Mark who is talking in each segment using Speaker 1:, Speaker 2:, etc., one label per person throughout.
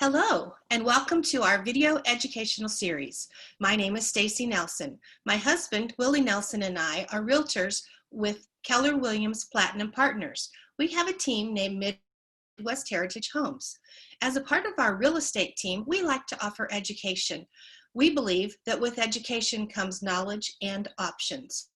Speaker 1: Hello, and welcome to our video educational series. My name is Stacy Nelson. My husband, Willie Nelson, and I are realtors with Keller Williams Platinum Partners. We have a team named Midwest Heritage Homes. As a part of our real estate team, we like to offer education. We believe that with education comes knowledge and options.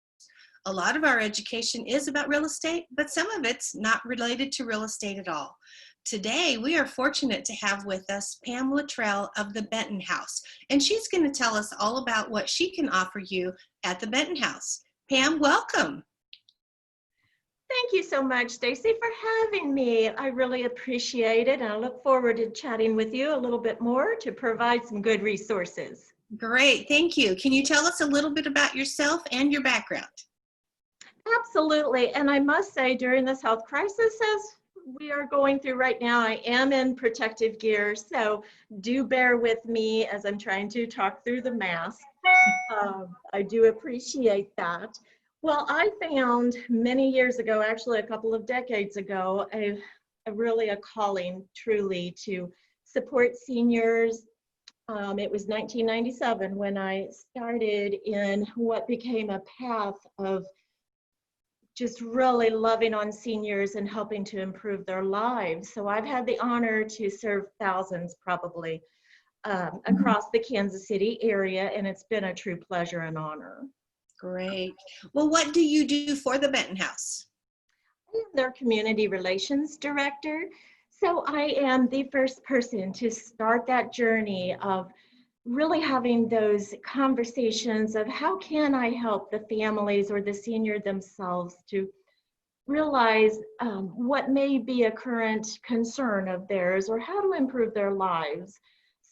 Speaker 1: A lot of our education is about real estate, but some of it's not related to real estate at all. Today, we are fortunate to have with us Pam Luttrell of the Benton House, and she's going to tell us all about what she can offer you at the Benton House. Pam, welcome.
Speaker 2: Thank you so much, Stacy, for having me. I really appreciate it, and I look forward to chatting with you a little bit more to provide some good resources.
Speaker 1: Great, thank you. Can you tell us a little bit about yourself and your background?
Speaker 2: Absolutely, and I must say, during this health crisis, as we are going through right now, I am in protective gear, so do bear with me as I'm trying to talk through the mask. I do appreciate that. Well, I found many years ago, actually a couple of decades ago, really a calling truly to support seniors. It was 1997 when I started in what became a path of just really loving on seniors and helping to improve their lives. So I've had the honor to serve thousands probably across the Kansas City area, and it's been a true pleasure and honor.
Speaker 1: Great. Well, what do you do for the Benton House?
Speaker 2: I am their community relations director. So I am the first person to start that journey of really having those conversations of how can I help the families or the senior themselves to realize what may be a current concern of theirs or how to improve their lives.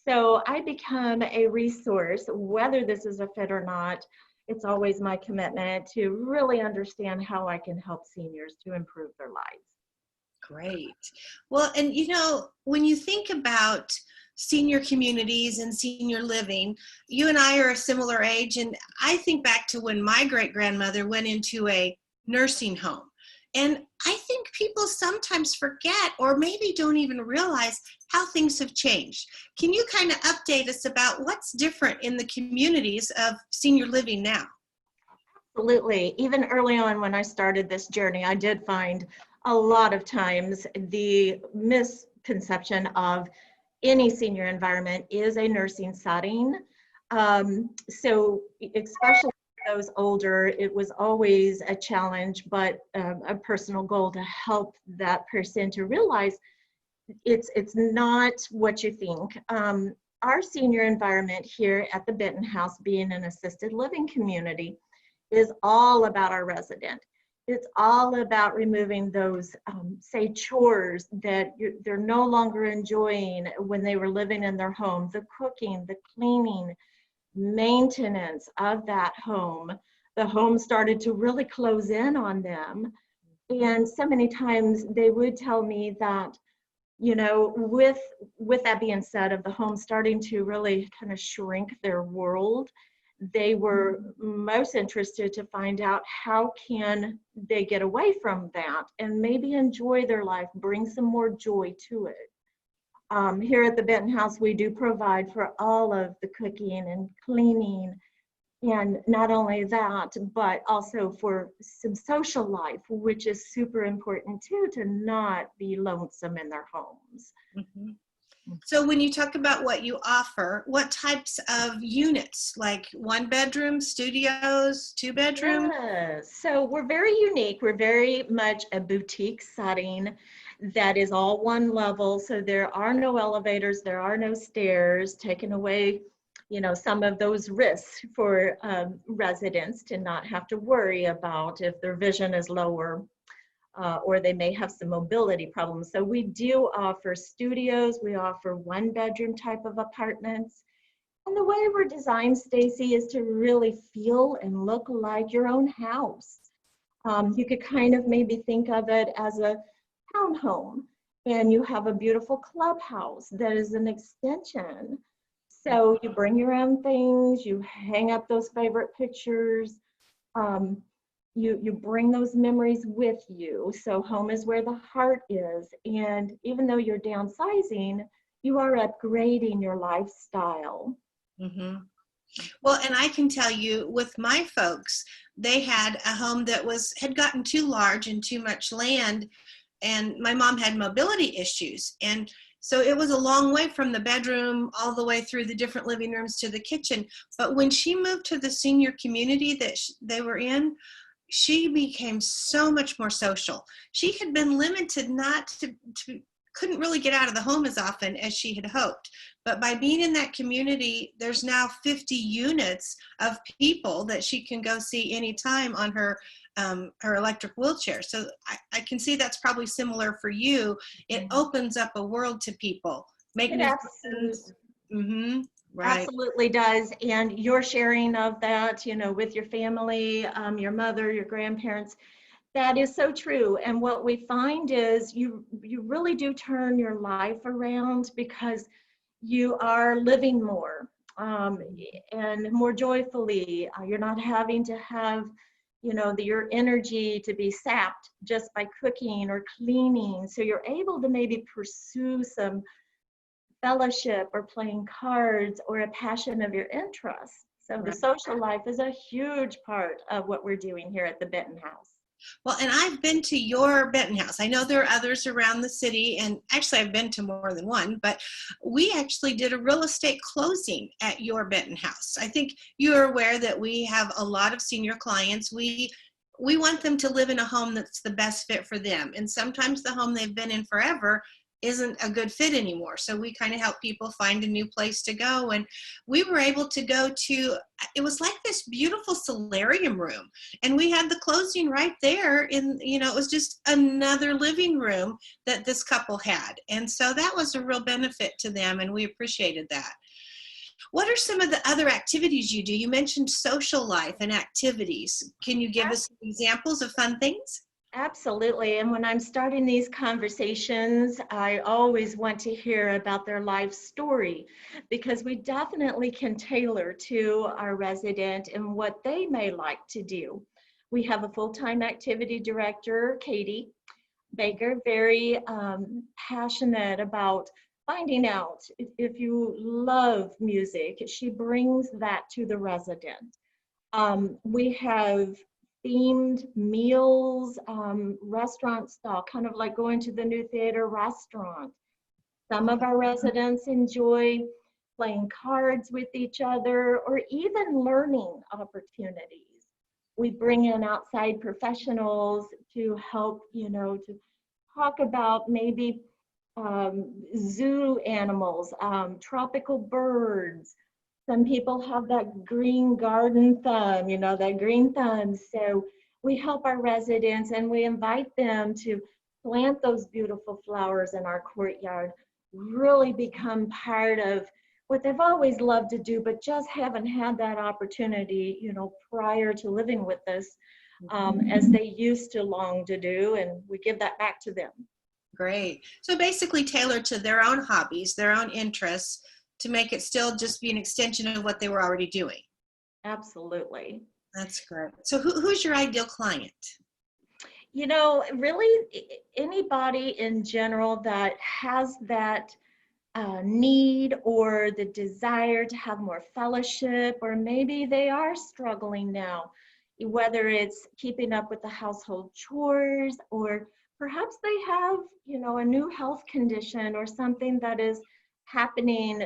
Speaker 2: So I become a resource, whether this is a fit or not. It's always my commitment to really understand how I can help seniors to improve their lives.
Speaker 1: Great. Well, and you know, when you think about senior communities and senior living, you and I are a similar age, and I think back to when my great-grandmother went into a nursing home. And I think people sometimes forget or maybe don't even realize how things have changed. Can you kind of update us about what's different in the communities of senior living now?
Speaker 2: Absolutely. Even early on when I started this journey, I did find a lot of times the misconception of any senior environment is a nursing setting. So especially for those older, it was always a challenge, but a personal goal to help that person to realize it's not what you think. Our senior environment here at the Benton House, being an assisted living community, is all about our resident. It's all about removing those, say, chores that they're no longer enjoying when they were living in their home, the cooking, the cleaning, maintenance of that home. The home started to really close in on them. And so many times they would tell me that, you know, with that being said, of the home starting to really kind of shrink their world, they were most interested to find out how can they get away from that and maybe enjoy their life, bring some more joy to it. Here at the Benton House, we do provide for all of the cooking and cleaning, and not only that, but also for some social life, which is super important too, to not be lonesome in their homes.
Speaker 1: Mm-hmm. So when you talk about what you offer, what types of units, like one bedroom, studios, two bedroom?
Speaker 2: Yes. So we're very unique. We're very much a boutique setting that is all one level. So there are no elevators, there are no stairs, taking away, you know, some of those risks for residents to not have to worry about if their vision is lower. Or they may have some mobility problems. So we do offer studios, we offer one bedroom type of apartments. And the way we're designed, Stacy, is to really feel and look like your own house. You could kind of maybe think of it as a townhome, and you have a beautiful clubhouse that is an extension. So you bring your own things, you hang up those favorite pictures, you bring those memories with you. So home is where the heart is. And even though you're downsizing, you are upgrading your lifestyle.
Speaker 1: Mm-hmm. Well, and I can tell you with my folks, they had a home that had gotten too large and too much land, and my mom had mobility issues. And so it was a long way from the bedroom all the way through the different living rooms to the kitchen. But when she moved to the senior community that they were in, she became so much more social. She had been limited not to couldn't really get out of the home as often as she had hoped. But by being in that community, there's now 50 units of people that she can go see anytime on her electric wheelchair. So I can see that's probably similar for you. It opens up a world to people. Make new friends. Mm-hmm. Right.
Speaker 2: Absolutely does. And your sharing of that, you know, with your family, your mother, your grandparents, that is so true. And what we find is you really do turn your life around because you are living more and more joyfully. You're not having to have, you know, your energy to be sapped just by cooking or cleaning. So you're able to maybe pursue some fellowship or playing cards or a passion of your interest. So
Speaker 1: Right.
Speaker 2: the social life is a huge part of what we're doing here at the Benton House.
Speaker 1: Well, and I've been to your Benton House. I know there are others around the city, and actually I've been to more than one, but we actually did a real estate closing at your Benton House. I think you're aware that we have a lot of senior clients. We want them to live in a home that's the best fit for them. And sometimes the home they've been in forever isn't a good fit anymore. So we kind of help people find a new place to go. And we were able to go to, it was like this beautiful solarium room. And we had the closing right there it was just another living room that this couple had. And so that was a real benefit to them, and we appreciated that. What are some of the other activities you do? You mentioned social life and activities. Can you give us some examples of fun things?
Speaker 2: Absolutely. And when I'm starting these conversations, I always want to hear about their life story because we definitely can tailor to our resident and what they may like to do. We have a full-time activity director, Katie Baker, very passionate about finding out if you love music. She brings that to the resident. We have themed meals, restaurant style, kind of like going to the new theater restaurant. Some of our residents enjoy playing cards with each other or even learning opportunities. We bring in outside professionals to help, to talk about maybe zoo animals, tropical birds. Some people have that green garden thumb, that green thumb. So we help our residents and we invite them to plant those beautiful flowers in our courtyard, really become part of what they've always loved to do, but just haven't had that opportunity, prior to living with us, as they used to long to do, and we give that back to them.
Speaker 1: Great. So basically tailored to their own hobbies, their own interests, to make it still just be an extension of what they were already doing.
Speaker 2: Absolutely.
Speaker 1: That's great. So who's your ideal client?
Speaker 2: Really anybody in general that has that need or the desire to have more fellowship, or maybe they are struggling now, whether it's keeping up with the household chores, or perhaps they have, a new health condition or something that is happening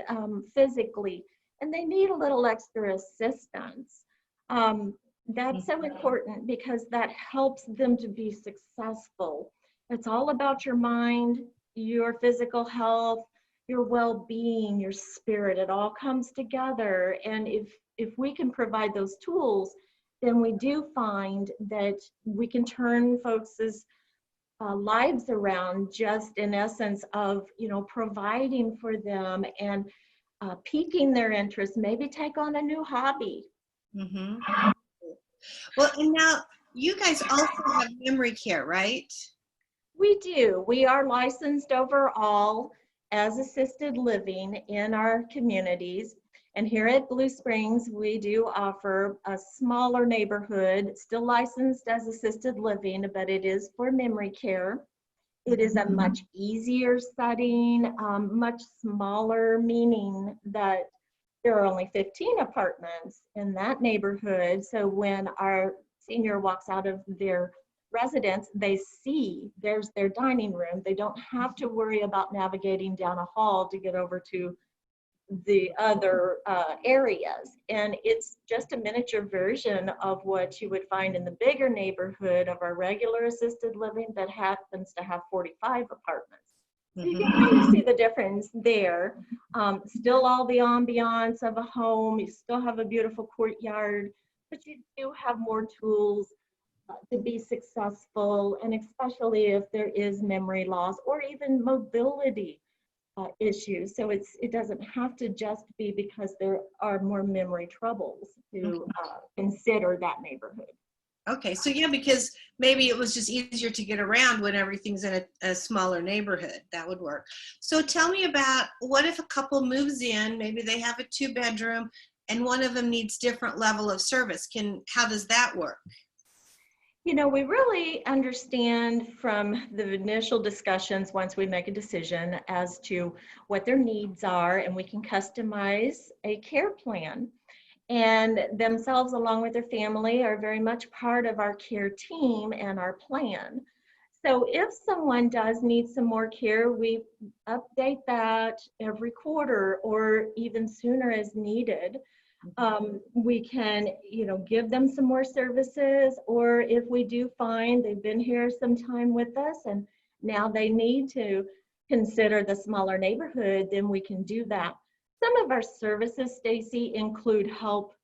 Speaker 2: physically, and they need a little extra assistance. That's so important because that helps them to be successful. It's all about your mind, your physical health, your well-being, your spirit. It all comes together. And if we can provide those tools, then we do find that we can turn folks' lives around, just in essence of, providing for them and piquing their interest, maybe take on a new hobby.
Speaker 1: Mm-hmm. Well, and now you guys also have memory care, right?
Speaker 2: We do. We are licensed overall as assisted living in our communities. And here at Blue Springs, we do offer a smaller neighborhood, still licensed as assisted living, but it is for memory care. It is a much easier setting, much smaller, meaning that there are only 15 apartments in that neighborhood. So when our senior walks out of their residence, they see there's their dining room. They don't have to worry about navigating down a hall to get over to the other areas. And it's just a miniature version of what you would find in the bigger neighborhood of our regular assisted living that happens to have 45 apartments. So you can kind of see the difference there. Still all the ambiance of a home, you still have a beautiful courtyard, but you do have more tools to be successful, and especially if there is memory loss or even mobility issues. So it doesn't have to just be because there are more memory troubles to consider that neighborhood.
Speaker 1: Okay, so yeah, because maybe it was just easier to get around when everything's in a smaller neighborhood. That would work. So tell me about, what if a couple moves in, maybe they have a 2-bedroom and one of them needs different level of service. How does that work?
Speaker 2: You know, we really understand from the initial discussions once we make a decision as to what their needs are, and we can customize a care plan. And themselves, along with their family, are very much part of our care team and our plan. So if someone does need some more care, we update that every quarter or even sooner as needed. We can, give them some more services, or if we do find they've been here some time with us and now they need to consider the smaller neighborhood, then we can do that. Some of our services, Stacy, include help,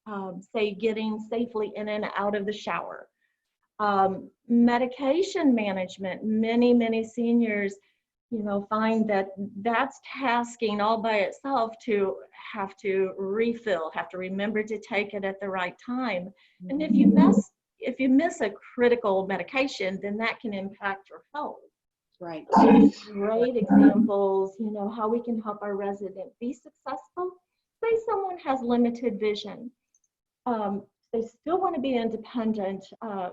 Speaker 2: say, getting safely in and out of the shower. Medication management. Many seniors, find that that's tasking all by itself to have to refill, have to remember to take it at the right time. And if you miss a critical medication, then that can impact your health.
Speaker 1: Right.
Speaker 2: Great examples, how we can help our resident be successful. Say someone has limited vision. They still want to be independent. I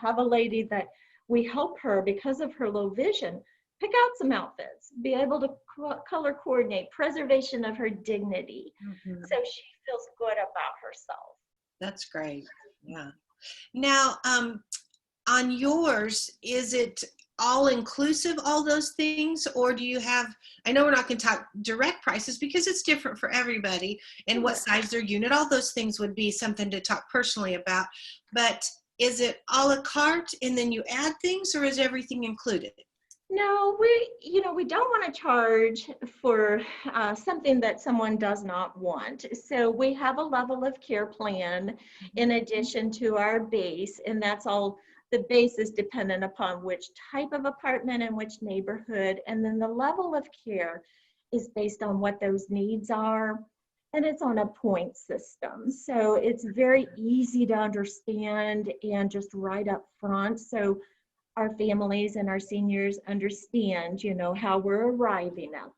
Speaker 2: have a lady that we help her, because of her low vision, pick out some outfits, be able to color coordinate, preservation of her dignity. So she feels good about herself.
Speaker 1: That's great. Yeah. Now, on yours, is it all inclusive, all those things, or do you have, I know we're not going to talk direct prices because it's different for everybody and what size their unit, all those things would be something to talk personally about, but is it a la carte and then you add things, or is everything included?
Speaker 2: No, we don't want to charge for something that someone does not want. So we have a level of care plan in addition to our base, and that's all. The base is dependent upon which type of apartment and which neighborhood, and then the level of care is based on what those needs are, and it's on a point system. So it's very easy to understand and just right up front. So our families and our seniors understand, how we're arriving at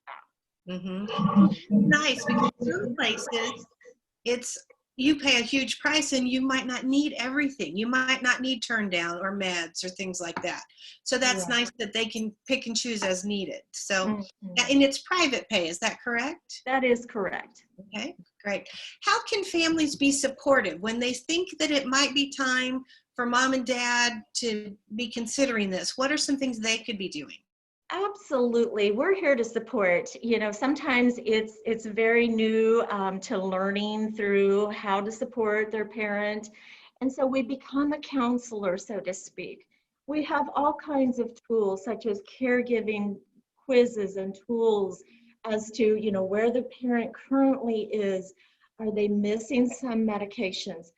Speaker 2: that.
Speaker 1: Nice, because some places, you pay a huge price and you might not need everything. You might not need turn down or meds or things like that. So that's nice that they can pick and choose as needed. So, and it's private pay, is that correct?
Speaker 2: That is correct.
Speaker 1: Okay, great. How can families be supportive when they think that it might be time for mom and dad to be considering this? What are some things they could be doing?
Speaker 2: Absolutely. We're here to support. Sometimes it's very new to learning through how to support their parent. And so we become a counselor, so to speak. We have all kinds of tools, such as caregiving quizzes and tools as to, where the parent currently is. Are they missing some medications?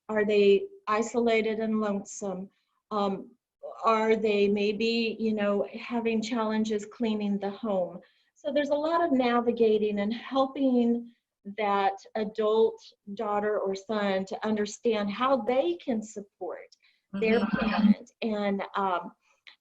Speaker 2: Are they isolated and lonesome? Are they maybe, having challenges cleaning the home? So there's a lot of navigating and helping that adult daughter or son to understand how they can support their parent and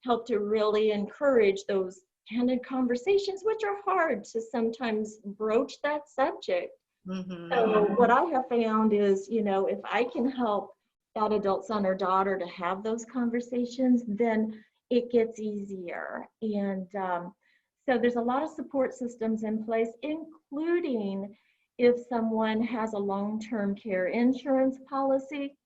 Speaker 2: help to really encourage those candid conversations, which are hard to sometimes broach that subject. So what I have found is, if I can help that adult son or daughter to have those conversations, then it gets easier. And so there's a lot of support systems in place, including if someone has a long-term care insurance policy,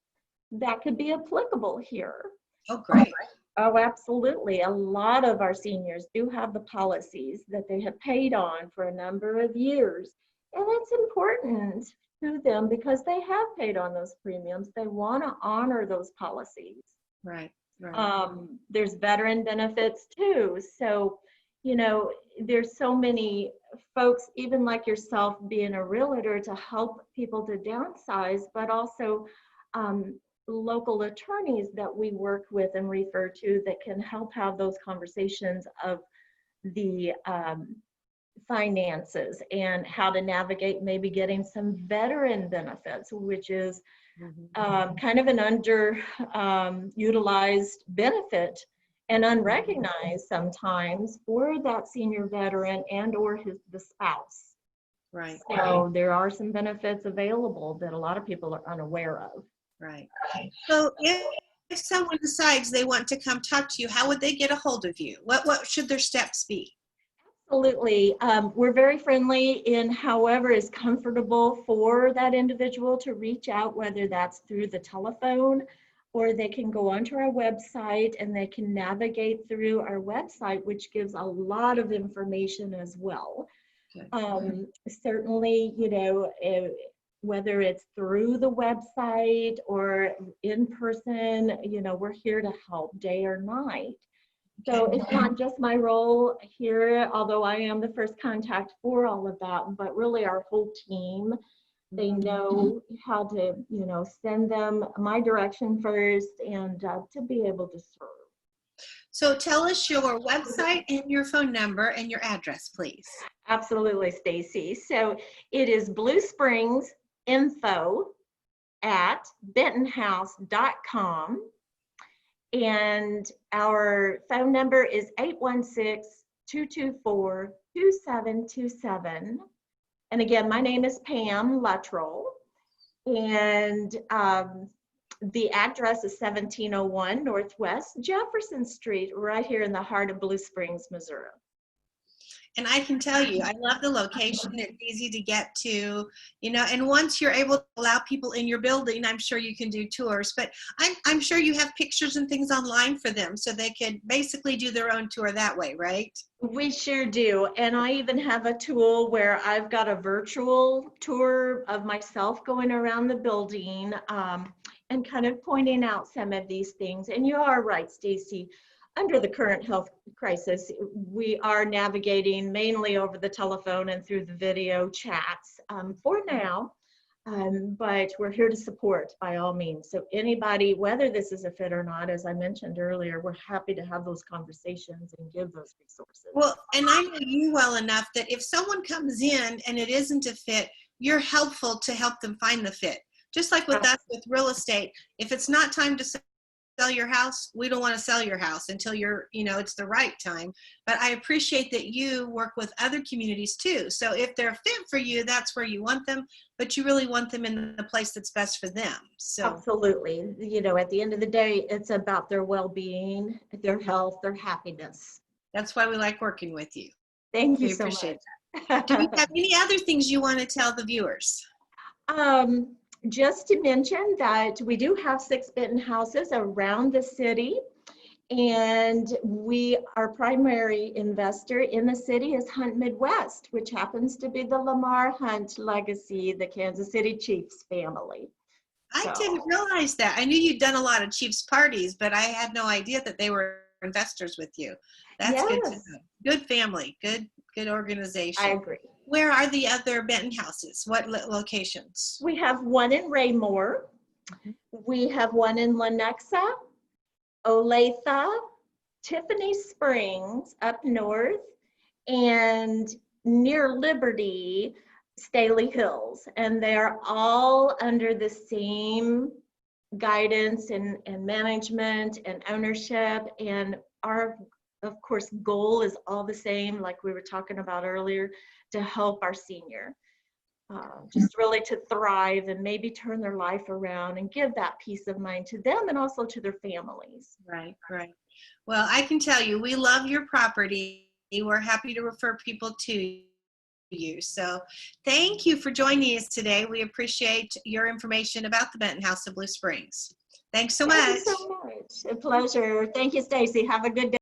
Speaker 2: that could be applicable here.
Speaker 1: Oh, great.
Speaker 2: Oh, absolutely. A lot of our seniors do have the policies that they have paid on for a number of years. And it's important to them because they have paid on those premiums. They want to honor those policies.
Speaker 1: Right, right.
Speaker 2: There's veteran benefits too. So, you know, there's so many folks, even like yourself, being a realtor to help people to downsize, but also local attorneys that we work with and refer to that can help have those conversations of the finances and how to navigate maybe getting some veteran benefits, which is kind of an utilized benefit and unrecognized sometimes for that senior veteran and or the spouse.
Speaker 1: Right.
Speaker 2: So there are some benefits available that a lot of people are unaware of.
Speaker 1: Right. So if someone decides they want to come talk to you, how would they get a hold of you? What should their steps be?
Speaker 2: Absolutely. We're very friendly in however is comfortable for that individual to reach out, whether that's through the telephone or they can go onto our website and they can navigate through our website, which gives a lot of information as well. Okay. Certainly, you know, whether it's through the website or in person, you know, we're here to help day or night. So it's not just my role here, although I am the first contact for all of that, but really our whole team, they know how to, you know, send them my direction first and to be able to serve.
Speaker 1: So tell us your website and your phone number and your address, please.
Speaker 2: Absolutely, Stacy. So it is bluespringsinfo@bentonhouse.com. And our phone number is 816-224-2727. And again, my name is Pam Luttrell. And the address is 1701 Northwest Jefferson Street, right here in the heart of Blue Springs, Missouri.
Speaker 1: And I can tell you, I love the location. It's easy to get to, you know, and once you're able to allow people in your building, I'm sure you can do tours, but I'm sure you have pictures and things online for them so they could basically do their own tour that way, right?
Speaker 2: We sure do. And I even have a tool where I've got a virtual tour of myself going around the building and kind of pointing out some of these things. And you are right, Stacy. Under the current health crisis, we are navigating mainly over the telephone and through the video chats for now, but we're here to support by all means. So anybody, whether this is a fit or not, as I mentioned earlier, we're happy to have those conversations and give those resources.
Speaker 1: Well, and I know you well enough that if someone comes in and it isn't a fit, you're helpful to help them find the fit. Just like with us with real estate, if it's not time to sell your house, we don't want to sell your house until it's the right time. But I appreciate that you work with other communities too. So if they're fit for you, that's where you want them, but you really want them in the place that's best for them. So
Speaker 2: absolutely. You know, at the end of the day, it's about their well-being, their health, their happiness.
Speaker 1: That's why we like working with you.
Speaker 2: Thank you so much.
Speaker 1: That. Do you have any other things you want to tell the viewers?
Speaker 2: Just to mention that we do have 6 Benton houses around the city, and our primary investor in the city is Hunt Midwest, which happens to be the Lamar Hunt legacy, the Kansas City Chiefs family.
Speaker 1: I didn't realize that. I knew you'd done a lot of Chiefs parties, but I had no idea that they were investors with you. That's good to know. Good family, good organization.
Speaker 2: I agree.
Speaker 1: Where are the other Benton houses? What locations?
Speaker 2: We have one in Raymore. We have one in Lenexa, Olathe, Tiffany Springs up north, and near Liberty, Staley Hills. And they're all under the same guidance and management and ownership. And our, of course, goal is all the same, like we were talking about earlier, to help our senior, just really to thrive and maybe turn their life around and give that peace of mind to them and also to their families.
Speaker 1: Right, right. Well, I can tell you, we love your property. We're happy to refer people to you. So thank you for joining us today. We appreciate your information about the Benton House of Blue Springs. Thanks so
Speaker 2: Thank
Speaker 1: much.
Speaker 2: you so much. A pleasure. Thank you, Stacy. Have a good day.